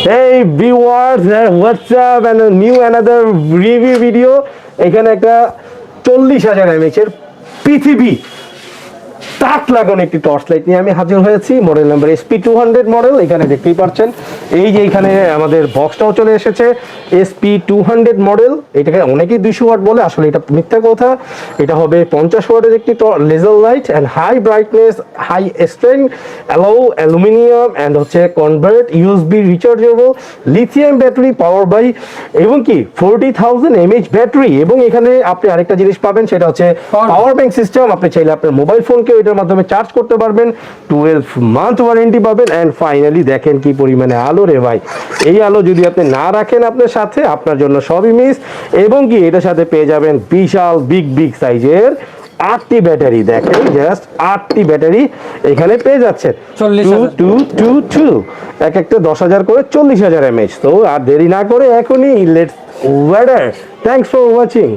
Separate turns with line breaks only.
Hey viewers, what's up and a new another review video. এখানে একটা 40,000 mAh এর পৃথিবী তাক লাগানো একটি টর্চ লাইট নিয়ে আমি হাজির হয়েছি। Model number SP200 model. এখানে দেখতেই পাচ্ছেন এই যে এখানে আমাদের বক্সটাও চলে এসেছে SP200 মডেল। এটাকে অনেকেই 200 ওয়াট বলে, আসলে এটা মিথ্যা কথা। এটা হবে 50 ওয়াটের একটি laser light and high brightness, high strength, aluminium and হচ্ছে convert USB rechargeable lithium battery power by এবং কি 40,000 mAh ব্যাটারি। এবং এখানে আপনি আরেকটা জিনিস পাবেন, সেটা হচ্ছে পাওয়ার ব্যাংক সিস্টেম। আপনি চাইলে আপনার মোবাইল ফোনকে এটার মাধ্যমে চার্জ করতে পারবেন, 12 মান্থ ওয়ারেন্টি পাবেন। এন্ড ফাইনালি দেখেন কি পরিমাণে আলো রে ভাই। এই আলো যদি আপনি না রাখেন আপনার সাথে, আপনার জন্য সবই মিস। এবং কি এটার সাথে পেয়ে যাবেন বিশাল বিগ সাইজের 8টি ব্যাটারি। দেখেন জাস্ট 8টি ব্যাটারি এখানে পেয়ে যাচ্ছেন। 2 এক একটা 10,000 করে 40,000 mAh। তো আর দেরি না করে এখনই let's weather. Thanks for watching.